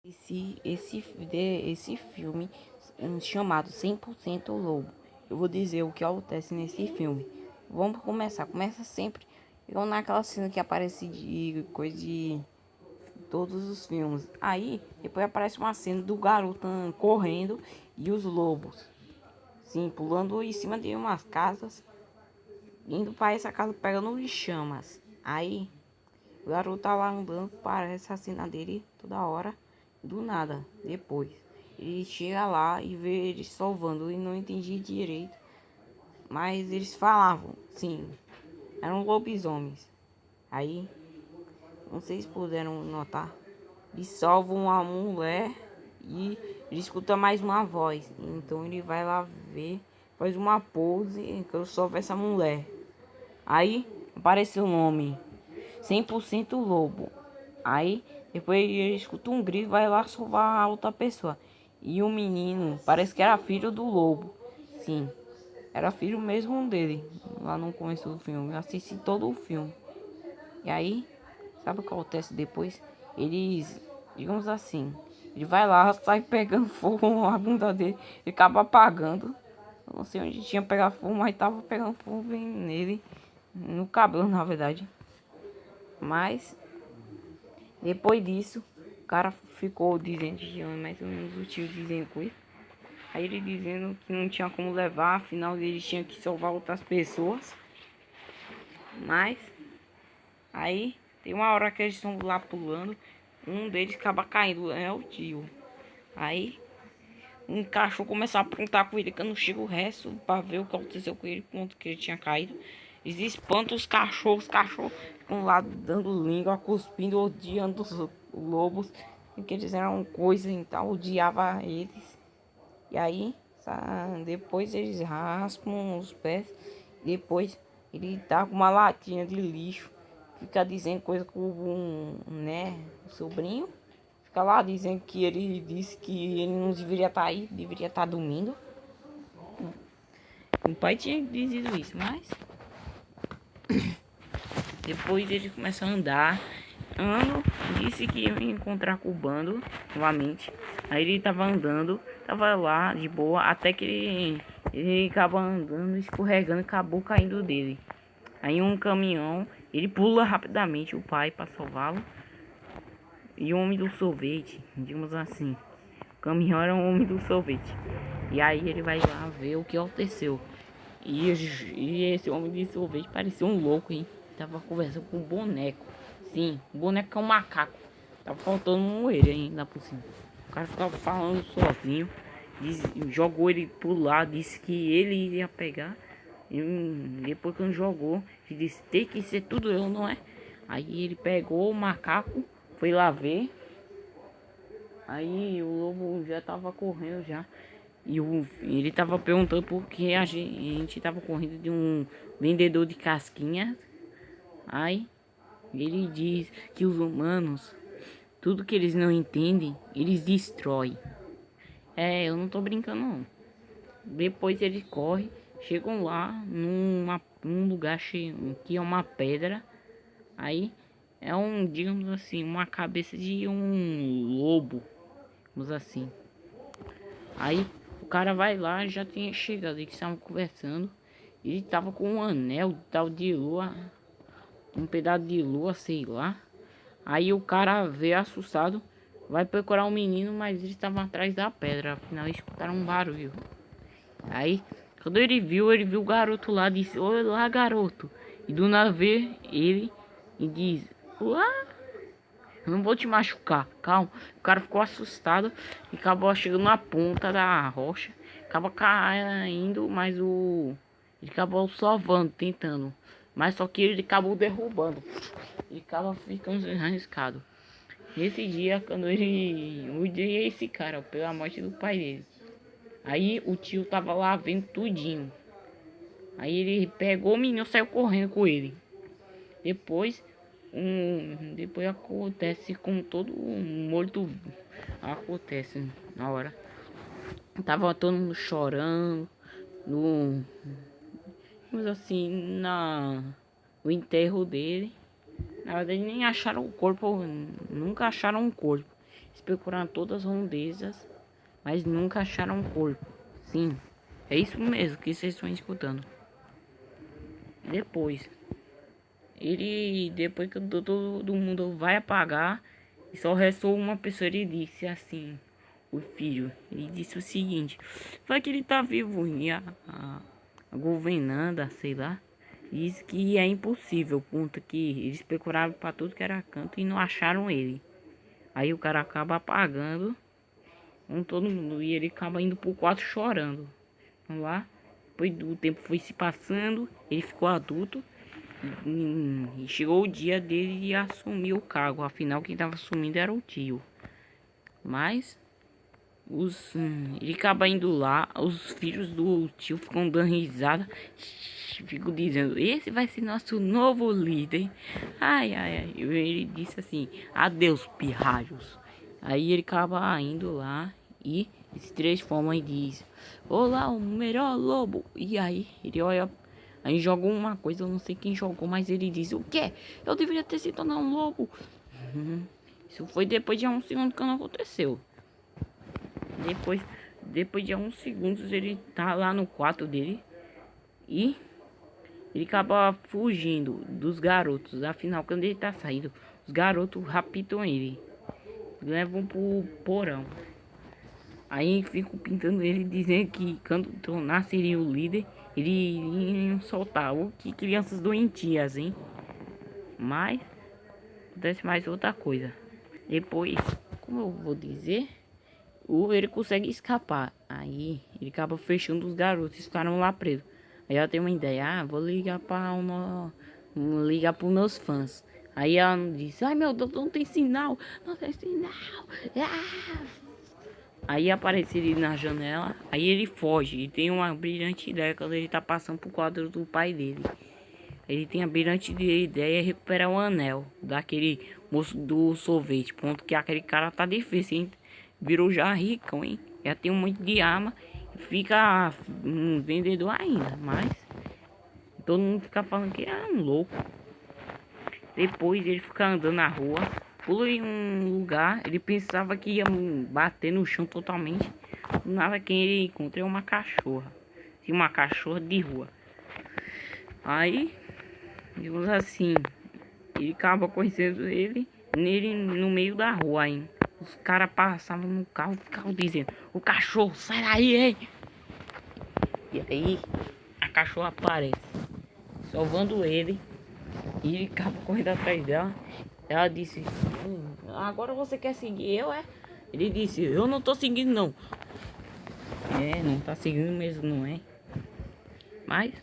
Esse filme chamado 100% Lobo. Eu vou dizer o que acontece nesse filme. Vamos começar. Começa sempre igual naquela cena que aparece de coisa de todos os filmes. Aí depois aparece uma cena do garoto correndo e os lobos. Sim, pulando em cima de umas casas. Indo para essa casa pegando chamas. Aí o garoto tá lá andando, parece a cena dele toda hora. Do nada, depois. Ele chega lá e vê eles salvando e não entendi direito. Mas eles falavam, sim, eram lobisomens. Aí, não sei se puderam notar. Eles salvam a mulher e ele escuta mais uma voz. Então ele vai lá ver, faz uma pose que eu salvo essa mulher. Aí aparece o nome 100% Lobo. Aí depois ele escuta um grito, vai lá salvar a outra pessoa. E o menino parece que era filho do lobo. Sim, era filho mesmo dele. Lá no começo do filme. Eu assisti todo o filme. E aí, sabe o que acontece depois? Eles, digamos assim, ele vai lá, sai pegando fogo na bunda dele e acaba apagando. Eu não sei onde tinha pegado fogo, mas tava pegando fogo bem nele. No cabelo, na verdade. Mas depois disso, o cara ficou dizendo, mais ou menos o tio dizendo coisa. Aí ele dizendo que não tinha como levar, afinal ele tinha que salvar outras pessoas. Mas aí tem uma hora que eles estão lá pulando, um deles acaba caindo, é o tio. Aí um cachorro começa a apontar com ele, que eu não chego o resto pra ver o que aconteceu com ele, quanto que ele tinha caído. Eles espantam os cachorros ficam lá dando língua, cuspindo, odiando os lobos, que eles eram coisa e tal, odiava eles. E aí, depois eles raspam os pés, depois ele tá com uma latinha de lixo, fica dizendo coisa com o sobrinho. Fica lá dizendo que ele disse que ele não deveria estar aí, deveria estar dormindo. O pai tinha dizido isso, mas depois ele começa a andar. Disse que ia encontrar com o bando novamente. Aí ele tava andando, tava lá de boa, até que ele acaba andando, escorregando, acabou caindo dele. Aí um caminhão, ele pula rapidamente o pai para salvá-lo. E o homem do sorvete, digamos assim. O caminhão era um homem do sorvete. E aí ele vai lá ver o que aconteceu. E esse homem de sorvete parecia um louco, hein? Tava conversando com um boneco. Sim, o boneco é um macaco. Tava faltando um ele ainda por cima. O cara ficava falando sozinho. Jogou ele pro lado, disse que ele iria pegar. E depois que ele jogou, ele disse: tem que ser tudo eu, não é? Aí ele pegou o macaco, foi lá ver. Aí o lobo já tava correndo já. Ele tava perguntando por que a gente tava correndo de um vendedor de casquinhas. Aí ele diz que os humanos, tudo que eles não entendem, eles destroem. É, eu não tô brincando não. Depois ele corre, chegam lá num lugar cheio, que é uma pedra. Aí é digamos assim, uma cabeça de um lobo, digamos assim. Aí o cara vai lá, já tinha chegado, eles estavam conversando. Ele tava com um anel tal de lua, um pedaço de lua, sei lá. Aí o cara veio assustado, vai procurar um menino, mas eles estavam atrás da pedra. Afinal, eles escutaram um barulho. Aí, quando ele viu o garoto lá, disse: olá, garoto. E do nada vê ele e diz: uá, eu não vou te machucar, calma. O cara ficou assustado e acabou chegando na ponta da rocha. Acaba caindo, mas ele acabou salvando, tentando. Mas só que ele acabou derrubando. Ele acaba ficando arriscado. Nesse dia, quando ele odiei esse cara pela morte do pai dele. Aí o tio tava lá vendo tudinho. Aí ele pegou o menino e saiu correndo com ele. Depois depois acontece com todo morto, acontece na hora. Tava todo mundo chorando no, mas assim, no enterro dele. Na verdade nem acharam o corpo, nunca acharam um corpo. Eles procuraram todas as redondezas, mas nunca acharam um corpo. Sim, é isso mesmo que vocês estão escutando. Depois que todo mundo vai apagar, e só restou uma pessoa, ele disse assim, o filho, ele disse o seguinte: vai que ele tá vivo. E a governanda, sei lá, disse que é impossível, ponto que eles procuraram para tudo que era canto e não acharam ele. Aí o cara acaba apagando com todo mundo e ele acaba indo pro quarto chorando. Vamos lá. Depois do tempo foi se passando, ele ficou adulto e chegou o dia dele de assumir o cargo. Afinal, quem tava assumindo era o tio. Mas ele acaba indo lá, os filhos do tio ficam dando risada, ficam dizendo: esse vai ser nosso novo líder. Ai, ai, ai. Ele disse assim: adeus, pirralhos. Aí ele acaba indo lá e se transforma e diz: olá, o melhor lobo. E aí ele olha, aí jogou uma coisa, eu não sei quem jogou, mas ele diz: o quê? Eu deveria ter se tornado um lobo. Isso foi depois de um segundo que não aconteceu. Depois de alguns segundos ele tá lá no quarto dele e ele acaba fugindo dos garotos. Afinal, quando ele tá saindo, os garotos raptam ele, levam pro porão. Aí ficam pintando ele, dizendo que quando tornasse ele o líder, ele iria soltar. O que crianças doentias, hein? Mas acontece mais outra coisa. Depois, como eu vou dizer, ele consegue escapar. Aí ele acaba fechando os garotos, ficaram lá presos. Aí ela tem uma ideia: vou ligar para ligar para os meus fãs. Aí ela disse: ai meu Deus, não tem sinal, não tem sinal. Aí aparece ele na janela, aí ele foge e tem uma brilhante ideia quando ele tá passando pro quadro do pai dele. Ele tem a brilhante ideia de recuperar o anel daquele moço do sorvete. Ponto que aquele cara tá difícil, hein? Virou já ricão, hein? Já tem um monte de arma. Fica um vendedor ainda. Mas todo mundo fica falando que é um louco. Depois ele fica andando na rua. Pula em um lugar. Ele pensava que ia bater no chão totalmente. Nada, quem ele encontra é uma cachorra. Tinha uma cachorra de rua. Aí, digamos assim, ele acaba conhecendo nele no meio da rua, hein? Os caras passavam no carro, ficavam dizendo: o cachorro, sai daí, hein? E aí a cachorra aparece, salvando ele. E ele acaba correndo atrás dela. Ela disse: agora você quer seguir eu, é? Ele disse: eu não tô seguindo, não. Não tá seguindo mesmo, não é? Mas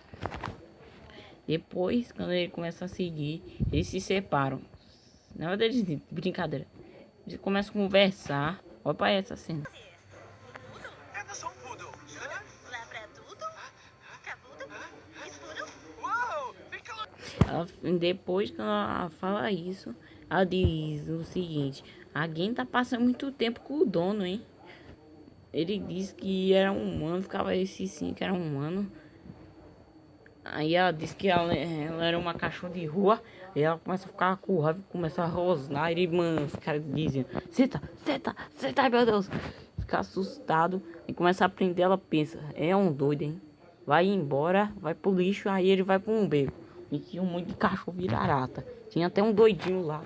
depois, quando ele começa a seguir, eles se separam. Na verdade, brincadeira. Eles começam a conversar. Olha pra essa cena. Depois que ela fala isso, ela diz o seguinte: alguém tá passando muito tempo com o dono, hein? Ele disse que era um humano, ficava esse sim que era um humano. Aí ela disse que ela era uma cachorra de rua. E ela começa a ficar com raiva, começa a rosnar. E mano, os caras dizendo: senta, senta, senta, meu Deus. Fica assustado e começa a aprender. Ela pensa: é um doido, hein? Vai embora, vai pro lixo. Aí ele vai pro um beco. E tinha um monte de cachorro vira-lata. Tinha até um doidinho lá.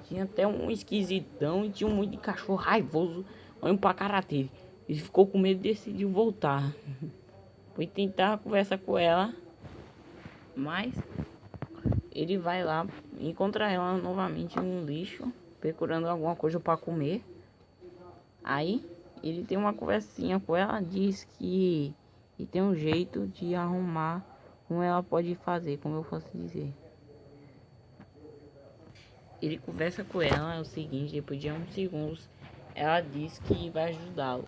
Tinha até um esquisitão. E tinha um monte de cachorro raivoso olhando pra cara dele. Ele ficou com medo e decidiu voltar. Foi tentar conversar com ela, mas ele vai lá e encontra ela novamente no lixo, procurando alguma coisa para comer. Aí ele tem uma conversinha com ela, diz que tem um jeito de arrumar como ela pode fazer, como eu posso dizer. Ele conversa com ela, é o seguinte: depois de uns segundos ela diz que vai ajudá-lo.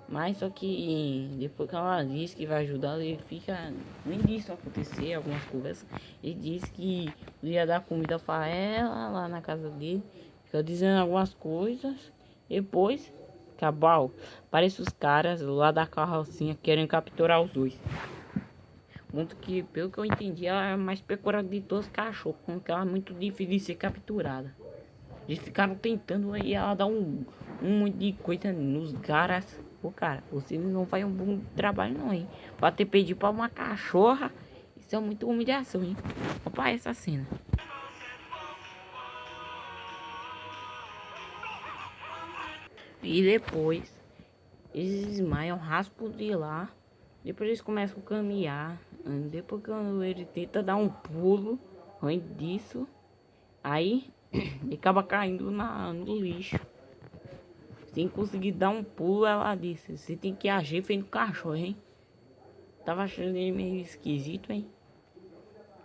Mas só que depois que ela diz que vai ajudar, ele fica nem disso acontecer, algumas conversas. Ele diz que ia dar comida para ela lá na casa dele. Fica dizendo algumas coisas. Depois, cabal, parece os caras lá da carrocinha querem capturar os dois. Muito que, pelo que eu entendi, ela é a mais peculiar de todos os cachorros, porque ela é muito difícil de ser capturada. Eles ficaram tentando aí ela dar um monte de coisa nos caras. Pô, cara, você não faz um bom trabalho não, hein? Pra ter pedido pra uma cachorra, isso é muita humilhação, hein? Opa, essa cena. E depois, eles desmaiam, raspam de lá. Depois eles começam a caminhar. Depois quando ele tenta dar um pulo, além disso, aí ele acaba caindo no lixo. Sem conseguir dar um pulo, ela disse: você tem que agir feito cachorro, hein? Tava achando ele meio esquisito, hein?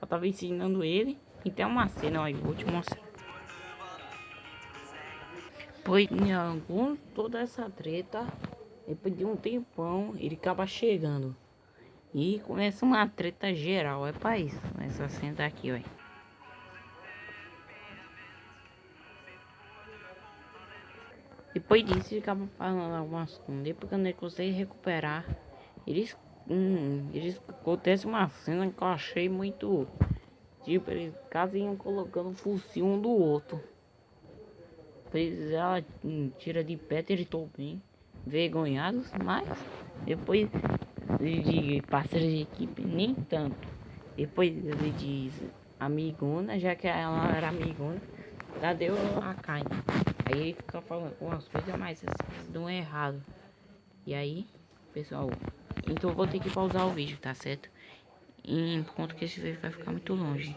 Eu tava ensinando ele. E tem uma cena aí, vou te mostrar. Pois em algum toda essa treta, depois de um tempão, ele acaba chegando. E começa uma treta geral, é pra isso. Essa cena aqui, ó. Depois disso, ele acaba falando algumas coisas. Depois quando ele consegue recuperar, eles acontece uma cena que eu achei muito. Tipo, eles quase iam colocando fuzil um do outro. Depois ela tira de pé, eles estão bem vergonhados, mas depois de parceiro de equipe, nem tanto. Depois ele diz amigona, já que ela era amigona, já deu a carne. Aí ele fica falando umas coisas, mas essas dão errado. E aí, pessoal, então eu vou ter que pausar o vídeo, tá certo? E por conta que esse vídeo vai ficar muito longe.